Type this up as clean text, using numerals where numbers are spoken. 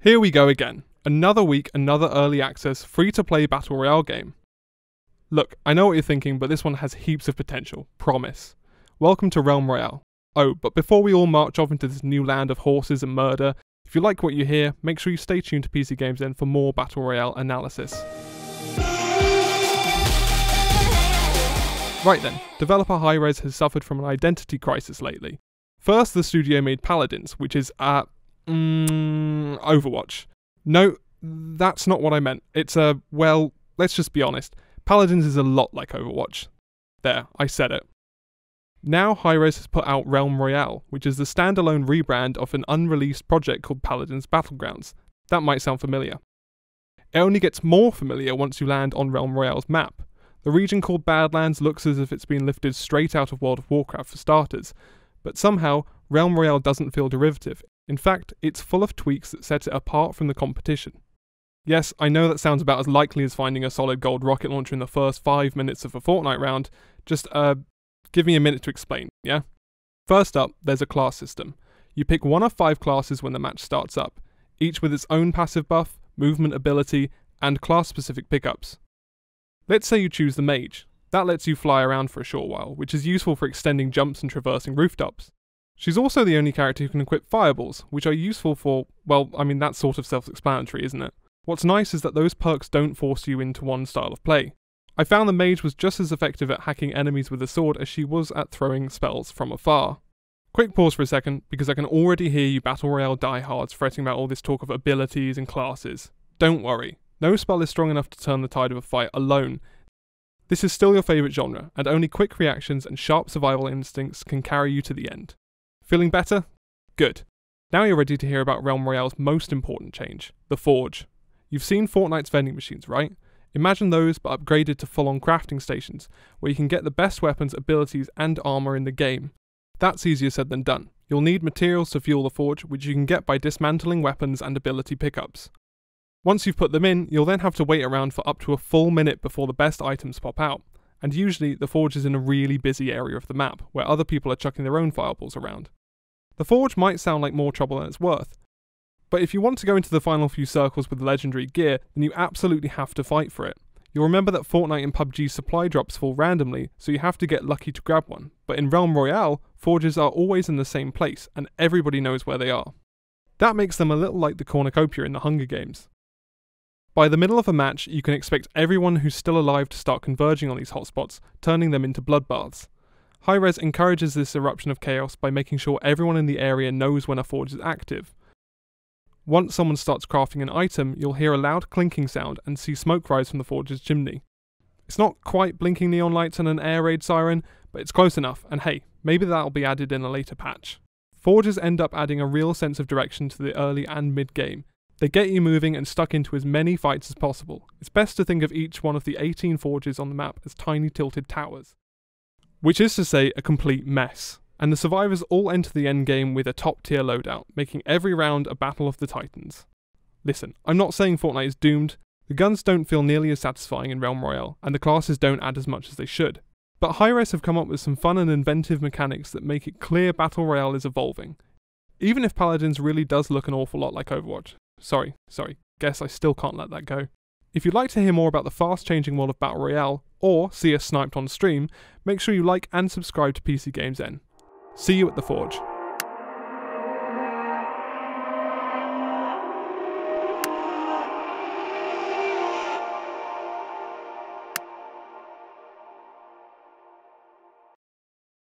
Here we go again. Another week, another early access, free-to-play Battle Royale game. Look, I know what you're thinking, but this one has heaps of potential. Promise. Welcome to Realm Royale. Oh, but before we all march off into this new land of horses and murder, if you like what you hear, make sure you stay tuned to PCGamesN for more Battle Royale analysis. Right then, developer hi-rez has suffered from an identity crisis lately. First, the studio made Paladins, which is, Overwatch. No, that's not what I meant. It's well, let's just be honest. Paladins is a lot like Overwatch. There, I said it. Now hi-rez has put out Realm Royale, which is the standalone rebrand of an unreleased project called Paladins Battlegrounds. That might sound familiar. It only gets more familiar once you land on Realm Royale's map. The region called Badlands looks as if it's been lifted straight out of World of Warcraft for starters, but somehow Realm Royale doesn't feel derivative. In fact, it's full of tweaks that set it apart from the competition. Yes, I know that sounds about as likely as finding a solid gold rocket launcher in the first 5 minutes of a Fortnite round. Just, give me a minute to explain, yeah? First up, there's a class system. You pick one of 5 classes when the match starts up, each with its own passive buff, movement ability, and class-specific pickups. Let's say you choose the mage. That lets you fly around for a short while, which is useful for extending jumps and traversing rooftops. She's also the only character who can equip fireballs, which are useful for, well, I mean that's sort of self-explanatory, isn't it? What's nice is that those perks don't force you into one style of play. I found the mage was just as effective at hacking enemies with a sword as she was at throwing spells from afar. Quick pause for a second, because I can already hear you Battle Royale diehards fretting about all this talk of abilities and classes. Don't worry, no spell is strong enough to turn the tide of a fight alone. This is still your favourite genre, and only quick reactions and sharp survival instincts can carry you to the end. Feeling better? Good. Now you're ready to hear about Realm Royale's most important change, the Forge. You've seen Fortnite's vending machines, right? Imagine those, but upgraded to full-on crafting stations, where you can get the best weapons, abilities, and armour in the game. That's easier said than done. You'll need materials to fuel the Forge, which you can get by dismantling weapons and ability pickups. Once you've put them in, you'll then have to wait around for up to a full minute before the best items pop out. And usually, the Forge is in a really busy area of the map, where other people are chucking their own fireballs around. The Forge might sound like more trouble than it's worth, but if you want to go into the final few circles with legendary gear, then you absolutely have to fight for it. You'll remember that Fortnite and PUBG's supply drops fall randomly, so you have to get lucky to grab one, but in Realm Royale, Forges are always in the same place, and everybody knows where they are. That makes them a little like the cornucopia in the Hunger Games. By the middle of a match, you can expect everyone who's still alive to start converging on these hotspots, turning them into bloodbaths. hi-rez encourages this eruption of chaos by making sure everyone in the area knows when a forge is active. Once someone starts crafting an item, you'll hear a loud clinking sound and see smoke rise from the forge's chimney. It's not quite blinking neon lights and an air raid siren, but it's close enough, and hey, maybe that'll be added in a later patch. Forges end up adding a real sense of direction to the early and mid-game. They get you moving and stuck into as many fights as possible. It's best to think of each one of the 18 forges on the map as tiny tilted towers. Which is to say, a complete mess. And the survivors all enter the endgame with a top tier loadout, making every round a battle of the titans. Listen, I'm not saying Fortnite is doomed. The guns don't feel nearly as satisfying in Realm Royale, and the classes don't add as much as they should. But hi-rez have come up with some fun and inventive mechanics that make it clear Battle Royale is evolving. Even if Paladins really does look an awful lot like Overwatch. Sorry, guess I still can't let that go. If you'd like to hear more about the fast-changing world of Battle Royale, or see us sniped on stream, make sure you like and subscribe to PCGamesN. See you at the Forge.